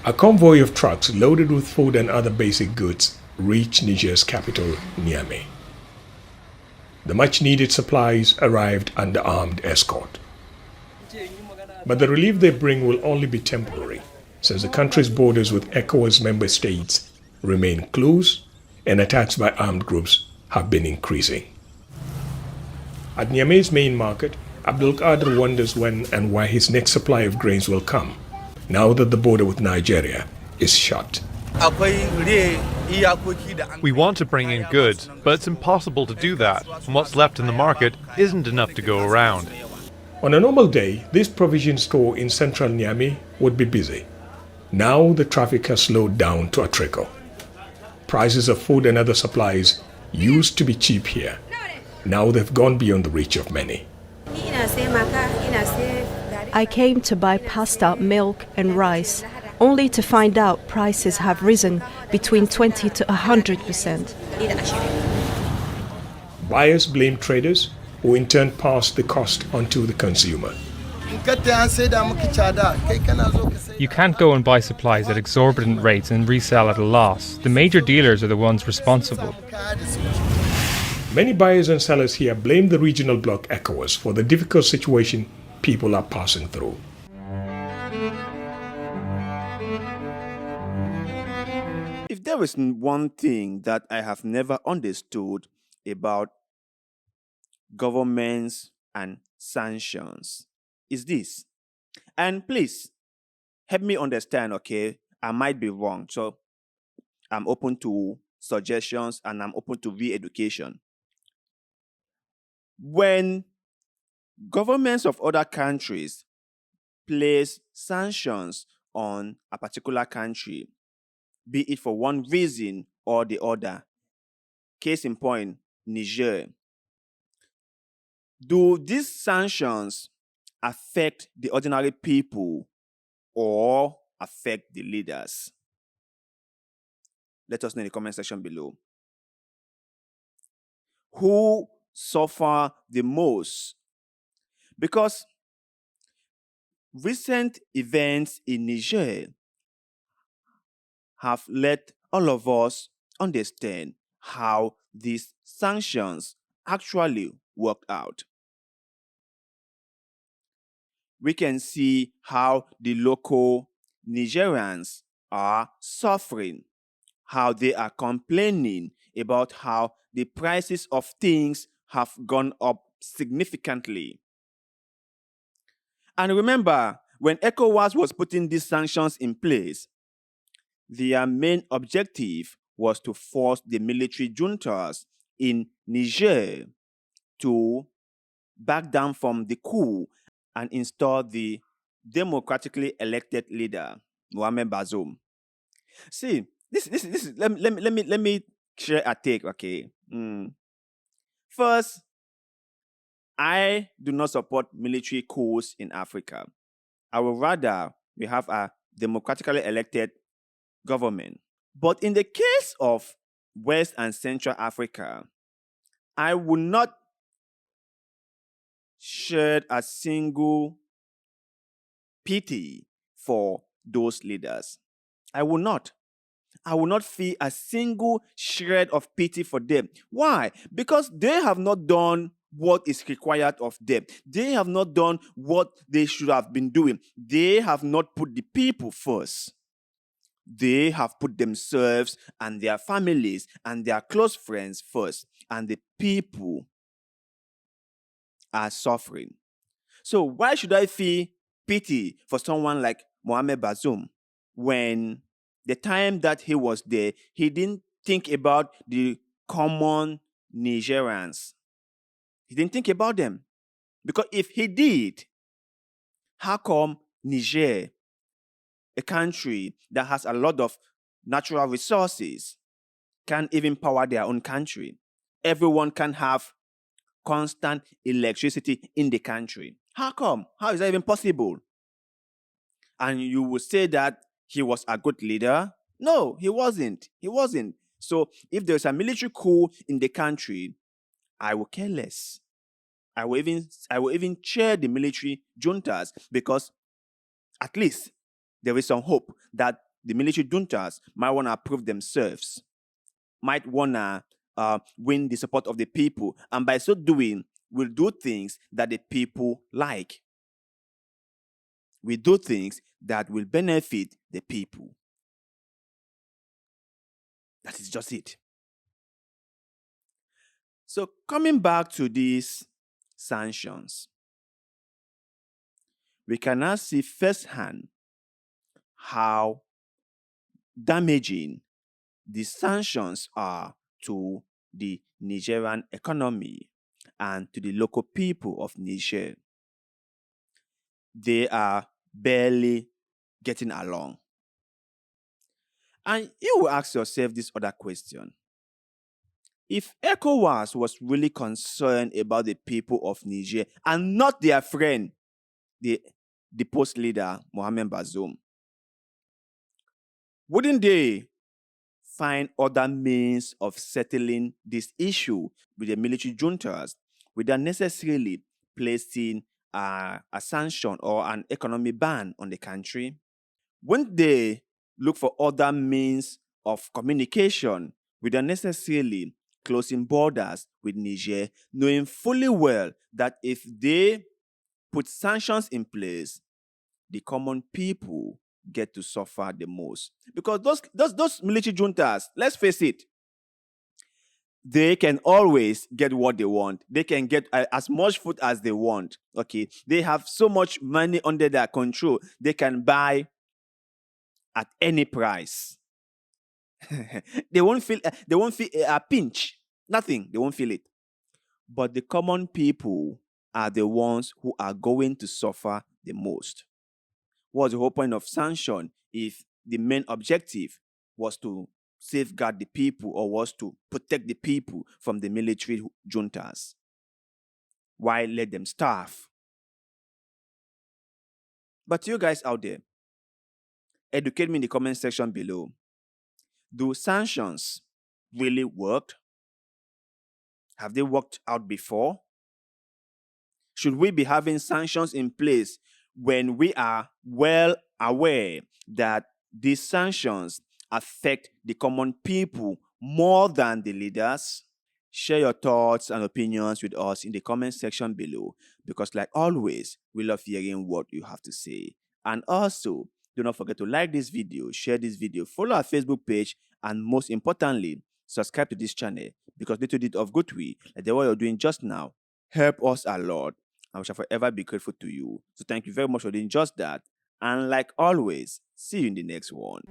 A convoy of trucks loaded with food and other basic goods reached Niger's capital, Niamey. The much-needed supplies arrived under armed escort. But the relief they bring will only be temporary, since the country's borders with ECOWAS member states remain closed and attacks by armed groups have been increasing. At Niamey's main market, Abdul Qadir wonders when and why his next supply of grains will come, now that the border with Nigeria is shut. We want to bring in goods, but it's impossible to do that, and what's left in the market isn't enough to go around. On a normal day, this provision store in central Niamey would be busy. Now the traffic has slowed down to a trickle. Prices of food and other supplies used to be cheap here. Now they've gone beyond the reach of many. I came to buy pasta, milk and rice, only to find out prices have risen between 20 to 100%. Buyers blame traders, who in turn pass the cost onto the consumer. You can't go and buy supplies at exorbitant rates and resell at a loss. The major dealers are the ones responsible. Many buyers and sellers here blame the regional bloc ECOWAS for the difficult situation people are passing through. If there is one thing that I have never understood about governments and sanctions, is this. And please, help me understand, okay? I might be wrong, so I'm open to suggestions and I'm open to re-education. When governments of other countries place sanctions on a particular country, be it for one reason or the other, case in point, Niger, do these sanctions affect the ordinary people or affect the leaders? Let us know in the comment section below. Who suffer the most? Because recent events in Niger have let all of us understand how these sanctions actually worked out. We can see how the local Nigerians are suffering, how they are complaining about how the prices of things have gone up significantly. And remember, when ECOWAS was putting these sanctions in place, their main objective was to force the military juntas in Niger to back down from the coup and install the democratically elected leader, Mohamed Bazoum. See, let me share a take, okay? First, I do not support military coups in Africa. I would rather we have a democratically elected government. But in the case of West and Central Africa, I would not shed a single pity for those leaders. I will not. I will not feel a single shred of pity for them. Why? Because they have not done what is required of them. They have not done what they should have been doing. They have not put the people first. They have put themselves and their families and their close friends first. And the people are suffering. So why should I feel pity for someone like Mohamed Bazoum when the time that he was there, he didn't think about the common Nigerians? He didn't think about them. Because if he did, how come Niger, a country that has a lot of natural resources, can't even power their own country? Everyone can have constant electricity in the country. How come? How is that even possible? And you will say that he was a good leader? No, he wasn't. He wasn't. So if there's a military coup in the country, I will care less. I will even cheer the military juntas, because at least there is some hope that the military juntas might want to prove themselves, might want to win the support of the people, and by so doing, will do things that the people like. We do things that will benefit the people. That is just it. So coming back to these sanctions, we can now see firsthand how damaging the sanctions are to the Nigerian economy and to the local people of Niger. They are barely getting along. And you will ask yourself this other question. If ECOWAS was really concerned about the people of Niger and not their friend, the post leader, Mohamed Bazoum, wouldn't they find other means of settling this issue with the military juntas without necessarily placing a sanction or an economic ban on the country? Wouldn't they look for other means of communication without necessarily closing borders with Niger, knowing fully well that if they put sanctions in place, the common people get to suffer the most? Because those military juntas, let's face it, they can always get what they want. They can get as much food as they want. Okay, they have so much money under their control. They can buy at any price. They won't feel a pinch. Nothing. They won't feel it. But the common people are the ones who are going to suffer the most. What's the whole point of sanction if the main objective was to safeguard the people or was to protect the people from the military juntas? Why let them starve? But you guys out there, educate me in the comment section below. Do sanctions really work? Have they worked out before? Should we be having sanctions in place when we are well aware that these sanctions affect the common people more than the leaders? Share your thoughts and opinions with us in the comment section below, because like always, we love hearing what you have to say. And also, do not forget to like this video, share this video, follow our Facebook page, and most importantly, subscribe to this channel, because little bit of good way, like the way you're doing just now, help us a lot, and we shall forever be grateful to you. So thank you very much for doing just that. And like always, see you in the next one.